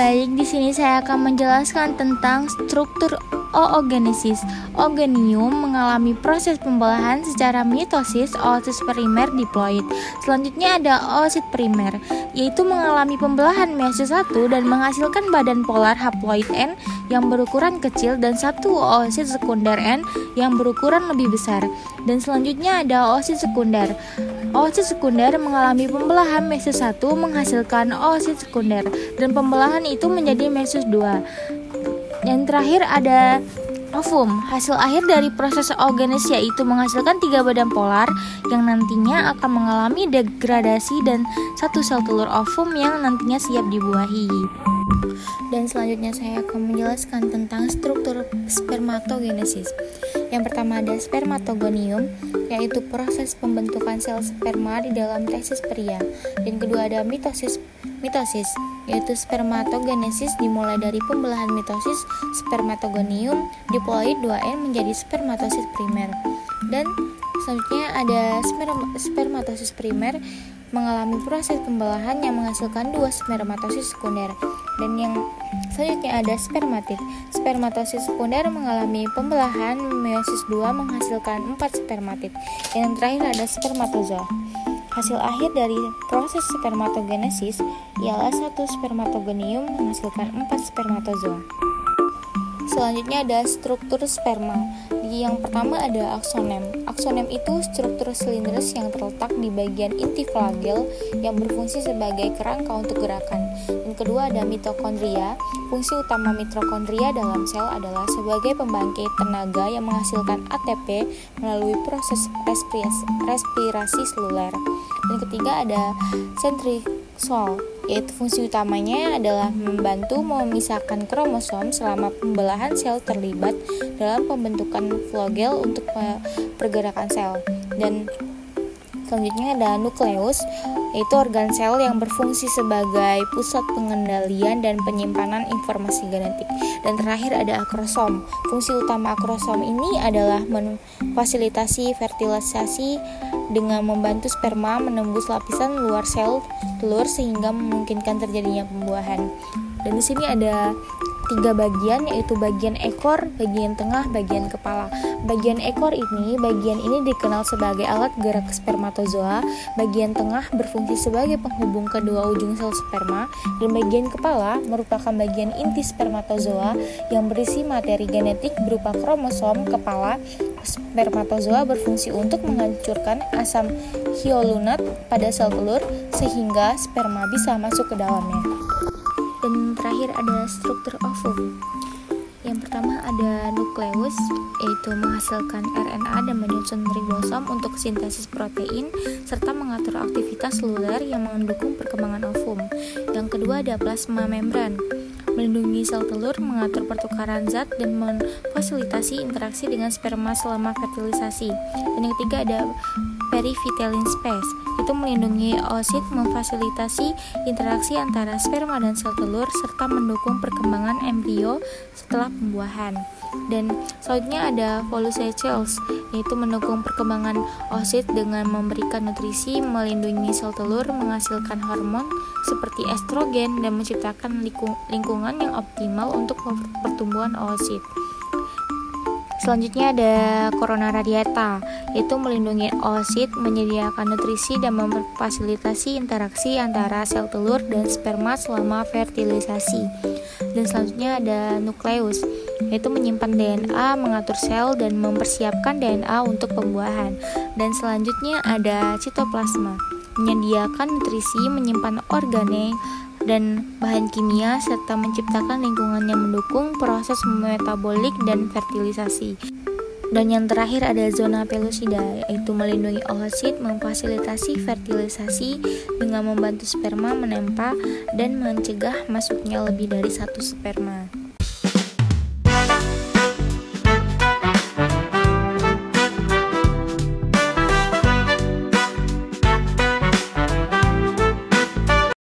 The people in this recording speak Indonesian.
baik, di sini saya akan menjelaskan tentang struktur oogenesis. Oogonium mengalami proses pembelahan secara mitosis oosit primer diploid. Selanjutnya ada oosit primer, yaitu mengalami pembelahan meiosis 1 dan menghasilkan badan polar haploid N yang berukuran kecil dan satu oosit sekunder N yang berukuran lebih besar. Dan selanjutnya ada oosit sekunder. Oosit sekunder mengalami pembelahan meiosis 1 menghasilkan oosit sekunder dan pembelahan itu menjadi meiosis 2. Yang terakhir ada ovum. Hasil akhir dari proses oogenesis yaitu menghasilkan 3 badan polar yang nantinya akan mengalami degradasi dan satu sel telur ovum yang nantinya siap dibuahi. Dan selanjutnya saya akan menjelaskan tentang struktur spermatogenesis. Yang pertama ada spermatogonium, yaitu proses pembentukan sel sperma di dalam tesis pria. Dan kedua ada mitosis, yaitu spermatogenesis dimulai dari pembelahan mitosis spermatogonium diploid 2N menjadi spermatosis primer. Dan selanjutnya ada spermatosis primer mengalami proses pembelahan yang menghasilkan 2 spermatosis sekunder. Dan yang selanjutnya ada spermatid. Spermatosis sekunder mengalami pembelahan meiosis 2 menghasilkan 4 spermatid. Yang terakhir ada spermatozoa. Hasil akhir dari proses spermatogenesis ialah 1 spermatogonium menghasilkan 4 spermatozoa. Selanjutnya ada struktur sperma. Yang pertama ada aksonem. Aksonem itu struktur silindris yang terletak di bagian inti flagel yang berfungsi sebagai kerangka untuk gerakan. Dan kedua ada mitokondria. Fungsi utama mitokondria dalam sel adalah sebagai pembangkit tenaga yang menghasilkan ATP melalui proses respirasi seluler. Dan ketiga ada sentriosol, yaitu fungsi utamanya adalah membantu memisahkan kromosom selama pembelahan sel terlibat dalam pembentukan flagel untuk pergerakan sel. Dan selanjutnya ada nukleus, yaitu organ sel yang berfungsi sebagai pusat pengendalian dan penyimpanan informasi genetik. Dan terakhir ada akrosom. Fungsi utama akrosom ini adalah memfasilitasi fertilisasi dengan membantu sperma menembus lapisan luar sel telur sehingga memungkinkan terjadinya pembuahan. Dan di sini ada 3 bagian, yaitu bagian ekor, bagian tengah, bagian kepala. Bagian ekor bagian ini dikenal sebagai alat gerak spermatozoa. Bagian tengah berfungsi sebagai penghubung kedua ujung sel sperma, dan bagian kepala merupakan bagian inti spermatozoa yang berisi materi genetik berupa kromosom. Kepala spermatozoa berfungsi untuk menghancurkan asam hyaluronat pada sel telur sehingga sperma bisa masuk ke dalamnya. Dan terakhir ada struktur ovum. Yang pertama ada nukleus, yaitu menghasilkan RNA dan menyusun ribosom untuk sintesis protein serta mengatur aktivitas seluler yang mendukung perkembangan ovum. Yang kedua ada plasma membran, melindungi sel telur, mengatur pertukaran zat dan memfasilitasi interaksi dengan sperma selama fertilisasi. Dan yang ketiga ada perivitelin space, itu melindungi oosit, memfasilitasi interaksi antara sperma dan sel telur serta mendukung perkembangan embrio setelah pembuahan. Dan selanjutnya ada volucelles, yaitu mendukung perkembangan oosit dengan memberikan nutrisi, melindungi sel telur, menghasilkan hormon seperti estrogen dan menciptakan lingkungan yang optimal untuk pertumbuhan oosit. Selanjutnya ada corona radiata, yaitu melindungi oosit, menyediakan nutrisi dan memfasilitasi interaksi antara sel telur dan sperma selama fertilisasi. Dan selanjutnya ada nukleus, yaitu menyimpan DNA, mengatur sel dan mempersiapkan DNA untuk pembuahan. Dan selanjutnya ada sitoplasma, menyediakan nutrisi, menyimpan organel dan bahan kimia serta menciptakan lingkungan yang mendukung proses metabolik dan fertilisasi. Dan yang terakhir ada zona pellucida, yaitu melindungi oosit, memfasilitasi fertilisasi dengan membantu sperma menempa dan mencegah masuknya lebih dari 1 sperma.